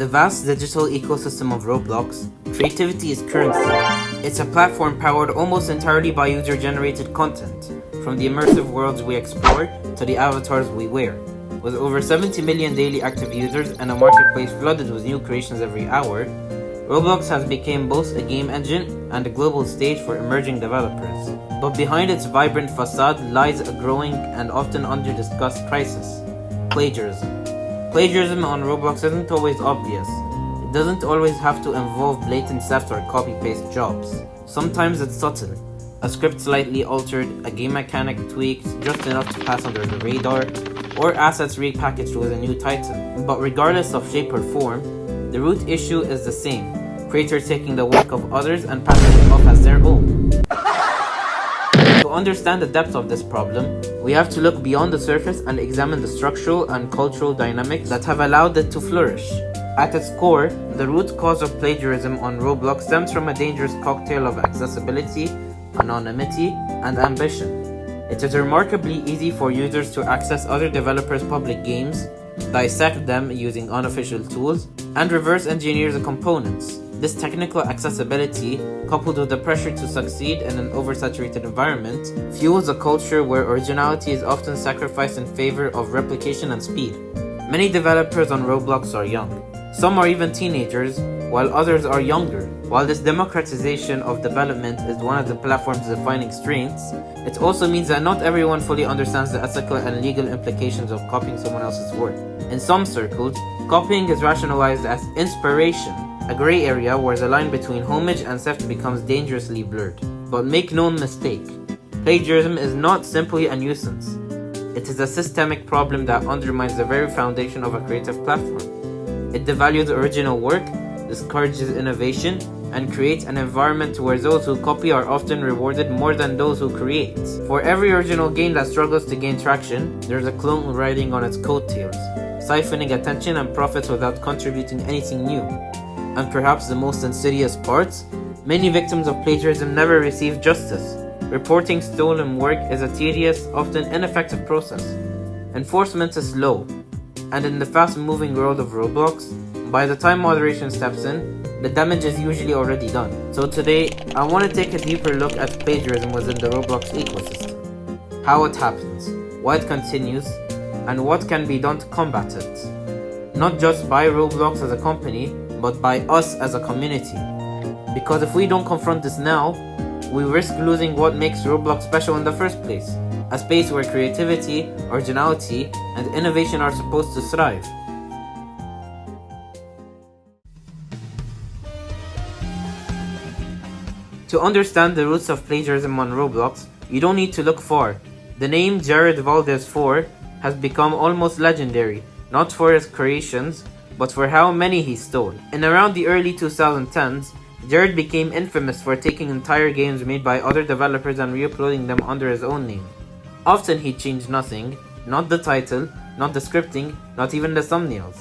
the vast digital ecosystem of Roblox, creativity is currency. It's a platform powered almost entirely by user-generated content, from the immersive worlds we explore to the avatars we wear. With over 70 million daily active users and a marketplace flooded with new creations every hour, Roblox has become both a game engine and a global stage for emerging developers. But behind its vibrant facade lies a growing and often under-discussed crisis: plagiarism. Plagiarism on Roblox isn't always obvious. It doesn't always have to involve blatant theft or copy-paste jobs. Sometimes it's subtle. A script slightly altered, a game mechanic tweaked just enough to pass under the radar, or assets repackaged with a new title. But regardless of shape or form, the root issue is the same: creators taking the work of others and passing it off as their own. To understand the depth of this problem, we have to look beyond the surface and examine the structural and cultural dynamics that have allowed it to flourish. At its core, the root cause of plagiarism on Roblox stems from a dangerous cocktail of accessibility, anonymity, and ambition. It is remarkably easy for users to access other developers' public games, dissect them using unofficial tools, and reverse engineer the components. This technical accessibility, coupled with the pressure to succeed in an oversaturated environment, fuels a culture where originality is often sacrificed in favor of replication and speed. Many developers on Roblox are young. Some are even teenagers, while others are younger. While this democratization of development is one of the platform's defining strengths, it also means that not everyone fully understands the ethical and legal implications of copying someone else's work. In some circles, copying is rationalized as inspiration, a gray area where the line between homage and theft becomes dangerously blurred. But make no mistake, plagiarism is not simply a nuisance. It is a systemic problem that undermines the very foundation of a creative platform. It devalues original work, discourages innovation, and creates an environment where those who copy are often rewarded more than those who create. For every original game that struggles to gain traction, there's a clone riding on its coattails, siphoning attention and profits without contributing anything new. And perhaps the most insidious part, many victims of plagiarism never receive justice. Reporting stolen work is a tedious, often ineffective process. Enforcement is low, and in the fast-moving world of Roblox, by the time moderation steps in, the damage is usually already done. So today, I want to take a deeper look at plagiarism within the Roblox ecosystem. How it happens, why it continues, and what can be done to combat it. Not just by Roblox as a company, but by us as a community. Because if we don't confront this now, we risk losing what makes Roblox special in the first place. A space where creativity, originality, and innovation are supposed to thrive. To understand the roots of plagiarism on Roblox, you don't need to look far. The name Jared Valdez 4 has become almost legendary, not for his creations, but for how many he stole. In around the early 2010s, Jared became infamous for taking entire games made by other developers and re-uploading them under his own name. Often he changed nothing, not the title, not the scripting, not even the thumbnails.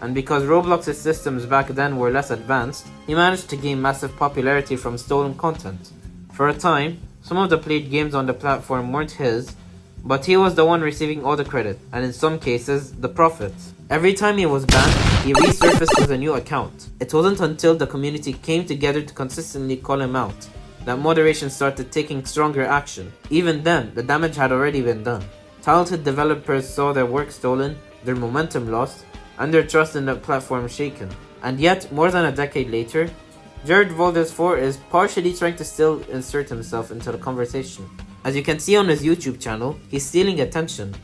And because Roblox's systems back then were less advanced, he managed to gain massive popularity from stolen content. For a time, some of the played games on the platform weren't his, but he was the one receiving all the credit, and in some cases, the profits. Every time he was banned, he resurfaced with a new account. It wasn't until the community came together to consistently call him out that moderation started taking stronger action. Even then, the damage had already been done. Talented developers saw their work stolen, their momentum lost, and their trust in the platform shaken. And yet, more than a decade later, Jared Valdez 4 is partially trying to still insert himself into the conversation. As you can see on his YouTube channel, he's stealing attention.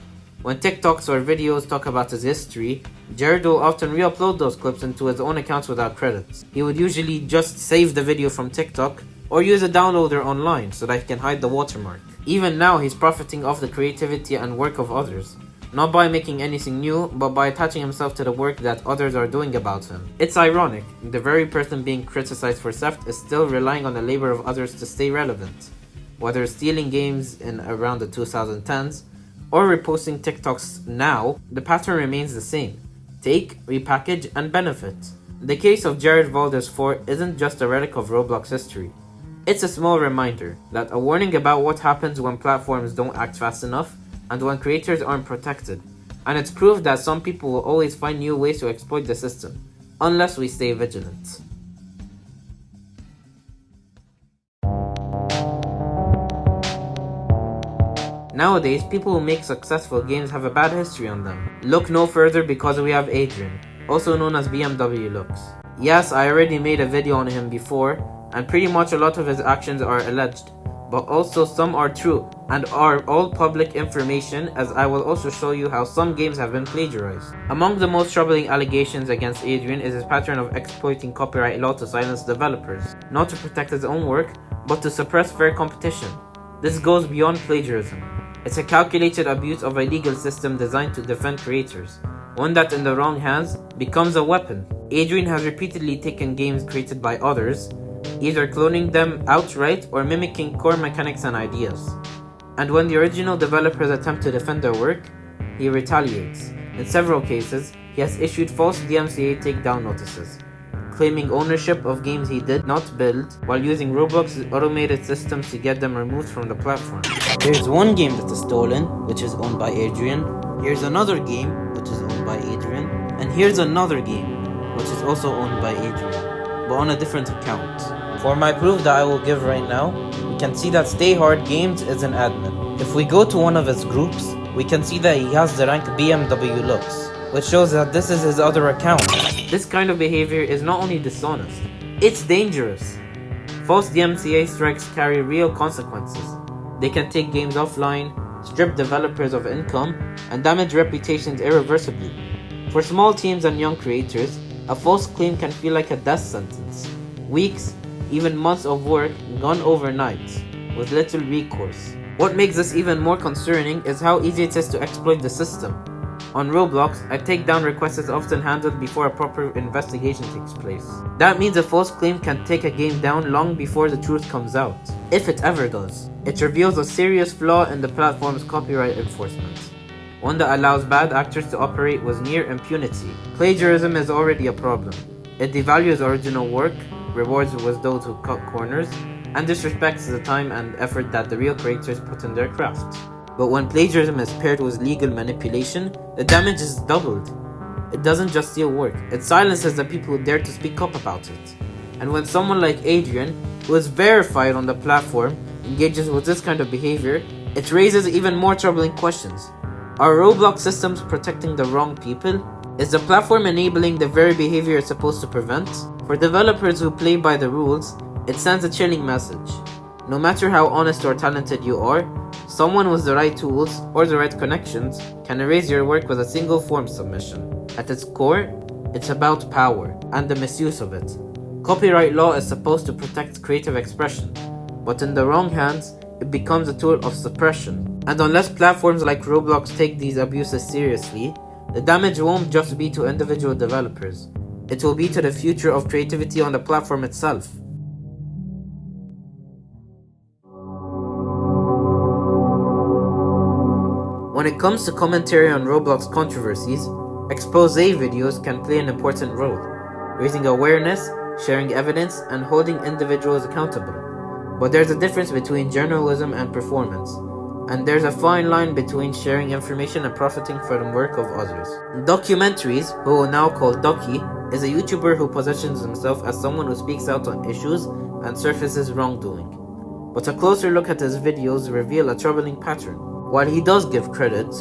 When TikToks or videos talk about his history, Jared will often re-upload those clips into his own accounts without credits. He would usually just save the video from TikTok or use a downloader online so that he can hide the watermark. Even now, he's profiting off the creativity and work of others, not by making anything new, but by attaching himself to the work that others are doing about him. It's ironic, the very person being criticized for theft is still relying on the labor of others to stay relevant. Whether stealing games in around the 2010s, or reposting TikToks now, the pattern remains the same: take, repackage, and benefit. The case of Jared Valdez 4 isn't just a relic of Roblox history. It's a small reminder that a warning about what happens when platforms don't act fast enough and when creators aren't protected. And it's proof that some people will always find new ways to exploit the system. unless we stay vigilant. Nowadays, people who make successful games have a bad history on them. Look no further because we have Adrian, also known as BMW Looks. Yes, I already made a video on him before, and pretty much a lot of his actions are alleged, but also some are true and are all public information, as I will also show you how some games have been plagiarized. Among the most troubling allegations against Adrian is his pattern of exploiting copyright law to silence developers, not to protect his own work, but to suppress fair competition. This goes beyond plagiarism. It's a calculated abuse of a legal system designed to defend creators, one that in the wrong hands becomes a weapon. Adrian has repeatedly taken games created by others, either cloning them outright or mimicking core mechanics and ideas. And when the original developers attempt to defend their work, he retaliates. In several cases, he has issued false DMCA takedown notices, claiming ownership of games he did not build while using Roblox's automated systems to get them removed from the platform. Here's one game that is stolen, which is owned by Adrian. Here's another game, which is owned by Adrian. And here's another game, which is also owned by Adrian, but on a different account. For my proof that I will give right now, we can see that Stay Hard Games is an admin. If we go to one of his groups, we can see that he has the rank BMW Looks, which shows that this is his other account. This kind of behavior is not only dishonest, it's dangerous. False DMCA strikes carry real consequences. They can take games offline, strip developers of income, and damage reputations irreversibly. For small teams and young creators, a false claim can feel like a death sentence. Weeks, even months of work gone overnight, with little recourse. What makes this even more concerning is how easy it is to exploit the system. On Roblox, a takedown request is often handled before a proper investigation takes place. That means a false claim can take a game down long before the truth comes out, if it ever does. It reveals a serious flaw in the platform's copyright enforcement, one that allows bad actors to operate with near impunity. Plagiarism is already a problem. It devalues original work, rewards with those who cut corners, and disrespects the time and effort that the real creators put in their craft. But when plagiarism is paired with legal manipulation, the damage is doubled. It doesn't just steal work, it silences the people who dare to speak up about it. And when someone like Adrian, who is verified on the platform, engages with this kind of behavior, it raises even more troubling questions. Are Roblox systems protecting the wrong people? Is the platform enabling the very behavior it's supposed to prevent? For developers who play by the rules, it sends a chilling message. No matter how honest or talented you are, someone with the right tools or the right connections can erase your work with a single form submission. At its core, it's about power and the misuse of it. Copyright law is supposed to protect creative expression, but in the wrong hands, it becomes a tool of suppression. And unless platforms like Roblox take these abuses seriously, the damage won't just be to individual developers. It will be to the future of creativity on the platform itself. When it comes to commentary on Roblox controversies, expose videos can play an important role, raising awareness, sharing evidence, and holding individuals accountable. But there's a difference between journalism and performance, and there's a fine line between sharing information and profiting from the work of others. Documentaries, who we'll now call Doki, is a YouTuber who positions himself as someone who speaks out on issues and surfaces wrongdoing. But a closer look at his videos reveal a troubling pattern. While he does give credit,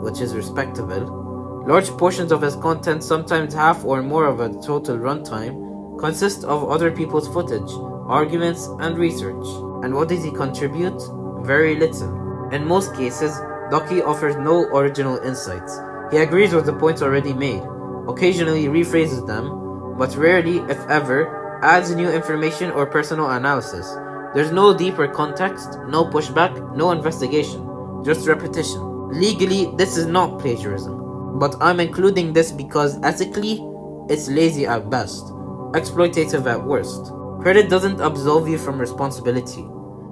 which is respectable, large portions of his content, sometimes half or more of a total runtime, consist of other people's footage, arguments, and research. And what does he contribute? Very little. In most cases, Doki offers no original insights. He agrees with the points already made, occasionally rephrases them, but rarely, if ever, adds new information or personal analysis. There's no deeper context, no pushback, no investigation. Just repetition. Legally, this is not plagiarism, but I'm including this because ethically, it's lazy at best, exploitative at worst. Credit doesn't absolve you from responsibility.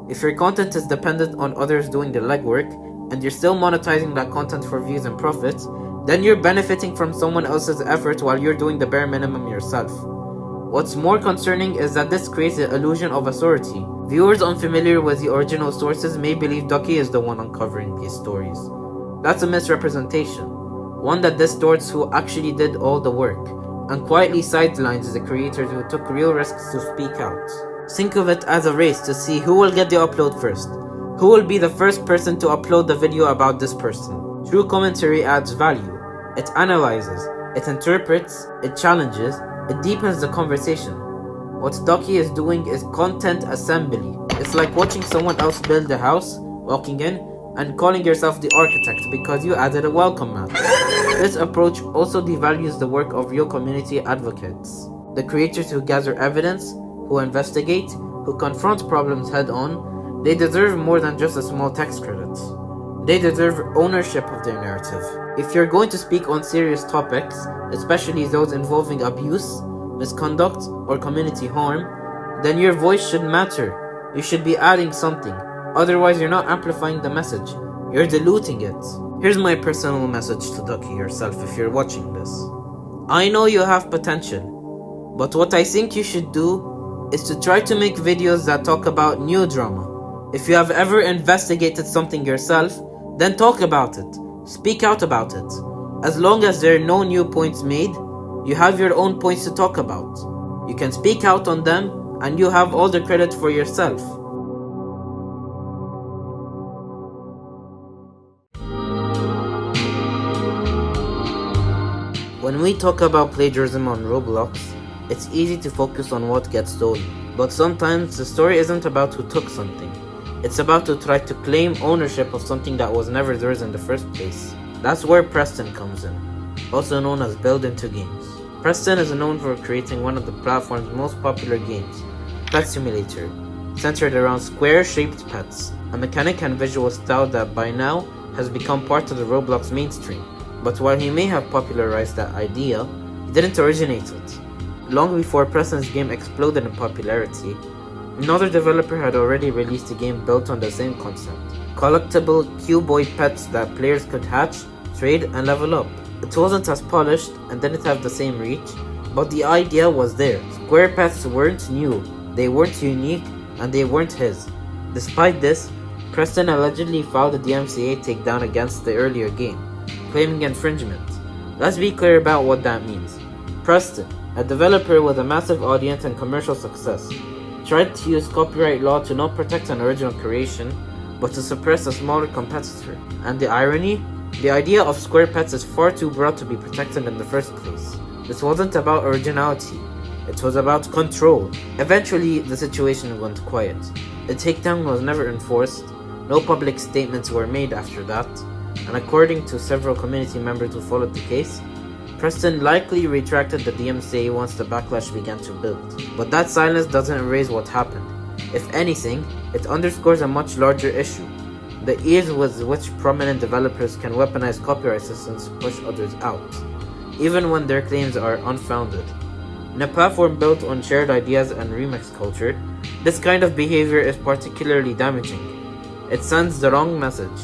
If your content is dependent on others doing the legwork, and you're still monetizing that content for views and profits, then you're benefiting from someone else's effort while you're doing the bare minimum yourself. What's more concerning is that this creates the illusion of authority. Viewers unfamiliar with the original sources may believe Ducky is the one uncovering these stories. That's a misrepresentation, one that distorts who actually did all the work, and quietly sidelines the creators who took real risks to speak out. Think of it as a race to see who will get the upload first. Who will be the first person to upload the video about this person? True commentary adds value. It analyzes, it interprets, it challenges, it deepens the conversation. What Ducky is doing is content assembly. It's like watching someone else build a house, walking in, and calling yourself the architect because you added a welcome mat. This approach also devalues the work of real community advocates. The creators who gather evidence, who investigate, who confront problems head on, they deserve more than just a small tax credit. They deserve ownership of their narrative. If you're going to speak on serious topics, especially those involving abuse, misconduct, or community harm, then your voice should matter. You should be adding something. Otherwise, you're not amplifying the message. You're diluting it. Here's my personal message to Ducky yourself if you're watching this. I know you have potential, but what I think you should do is to try to make videos that talk about new drama. If you have ever investigated something yourself, then talk about it. Speak out about it. As long as there are no new points made, you have your own points to talk about. You can speak out on them, and you have all the credit for yourself. When we talk about plagiarism on Roblox, it's easy to focus on what gets stolen. But sometimes the story isn't about who took something. It's about to try to claim ownership of something that was never theirs in the first place. That's where Preston comes in, also known as Build Into Games. Preston is known for creating one of the platform's most popular games, Pet Simulator, centered around square-shaped pets, a mechanic and visual style that by now has become part of the Roblox mainstream. But while he may have popularized that idea, he didn't originate it. Long before Preston's game exploded in popularity, another developer had already released a game built on the same concept. Collectible cuboid pets that players could hatch, trade, and level up. It wasn't as polished and didn't have the same reach, but the idea was there. Square pets weren't new, they weren't unique, and they weren't his. Despite this, Preston allegedly filed a DMCA takedown against the earlier game, claiming infringement. Let's be clear about what that means. Preston, a developer with a massive audience and commercial success, tried to use copyright law to not protect an original creation, but to suppress a smaller competitor. And the irony? The idea of square pets is far too broad to be protected in the first place. This wasn't about originality, it was about control. Eventually, the situation went quiet. The takedown was never enforced, no public statements were made after that, and according to several community members who followed the case, Preston likely retracted the DMCA once the backlash began to build. But that silence doesn't erase what happened. If anything, it underscores a much larger issue: the ease with which prominent developers can weaponize copyright systems to push others out, even when their claims are unfounded. In a platform built on shared ideas and remix culture, this kind of behavior is particularly damaging. It sends the wrong message,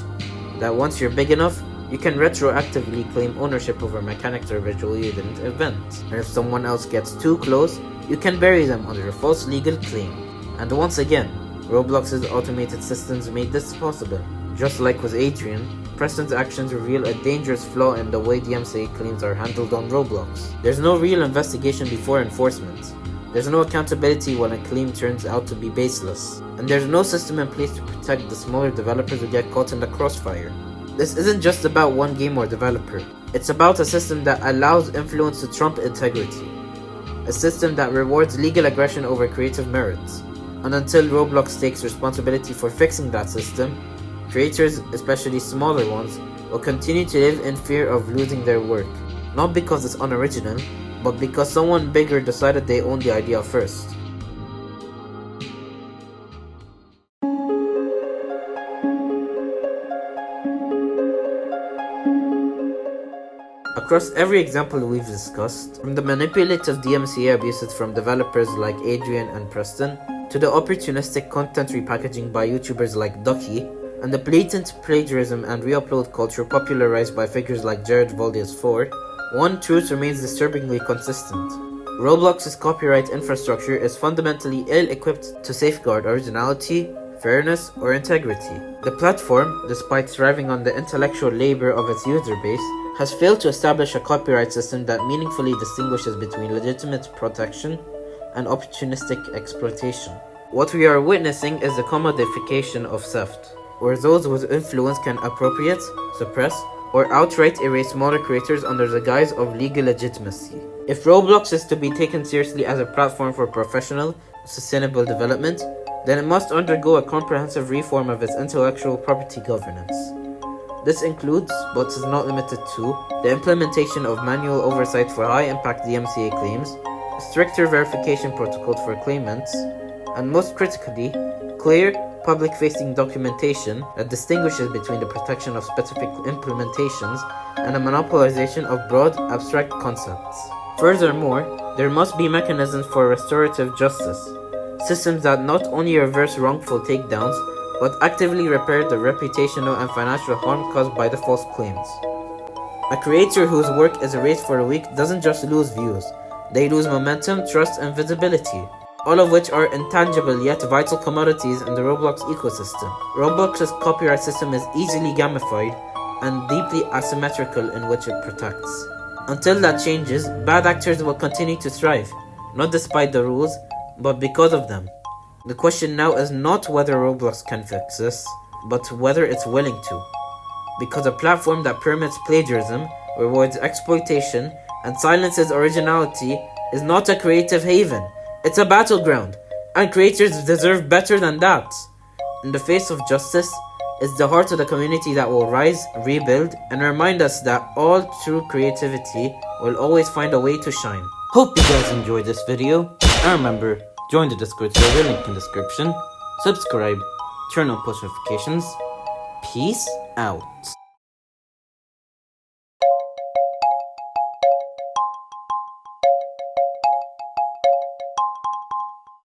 that once you're big enough, you can retroactively claim ownership over mechanics or visual you didn't invent. And if someone else gets too close, you can bury them under a false legal claim. And once again, Roblox's automated systems made this possible. Just like with Adrian, Preston's actions reveal a dangerous flaw in the way DMCA claims are handled on Roblox. There's no real investigation before enforcement. There's no accountability when a claim turns out to be baseless. And there's no system in place to protect the smaller developers who get caught in the crossfire. This isn't just about one game or developer. It's about a system that allows influence to trump integrity. A system that rewards legal aggression over creative merits. And until Roblox takes responsibility for fixing that system, creators, especially smaller ones, will continue to live in fear of losing their work. Not because it's unoriginal, but because someone bigger decided they owned the idea first. Across every example we've discussed, from the manipulative DMCA abuses from developers like Adrian and Preston, to the opportunistic content repackaging by YouTubers like Ducky, and the blatant plagiarism and re-upload culture popularized by figures like Jared Valdes 4, one truth remains disturbingly consistent. Roblox's copyright infrastructure is fundamentally ill-equipped to safeguard originality, fairness, or integrity. The platform, despite thriving on the intellectual labor of its user base, has failed to establish a copyright system that meaningfully distinguishes between legitimate protection and opportunistic exploitation. What we are witnessing is the commodification of theft, where those with influence can appropriate, suppress, or outright erase smaller creators under the guise of legal legitimacy. If Roblox is to be taken seriously as a platform for professional, sustainable development, then it must undergo a comprehensive reform of its intellectual property governance. This includes, but is not limited to, the implementation of manual oversight for high-impact DMCA claims, stricter verification protocols for claimants, and most critically, clear, public-facing documentation that distinguishes between the protection of specific implementations and the monopolization of broad, abstract concepts. Furthermore, there must be mechanisms for restorative justice, systems that not only reverse wrongful takedowns, but actively repair the reputational and financial harm caused by the false claims. A creator whose work is erased for a week doesn't just lose views, they lose momentum, trust, and visibility, all of which are intangible yet vital commodities in the Roblox ecosystem. Roblox's copyright system is easily gamified and deeply asymmetrical in which it protects. Until that changes, bad actors will continue to thrive, not despite the rules, but because of them. The question now is not whether Roblox can fix this, but whether it's willing to. Because a platform that permits plagiarism, rewards exploitation, and silences originality is not a creative haven. It's a battleground, and creators deserve better than that. In the face of justice, it's the heart of the community that will rise, rebuild, and remind us that all true creativity will always find a way to shine. Hope you guys enjoyed this video, and remember, join the Discord server, link in the description, subscribe, turn on post notifications. Peace out.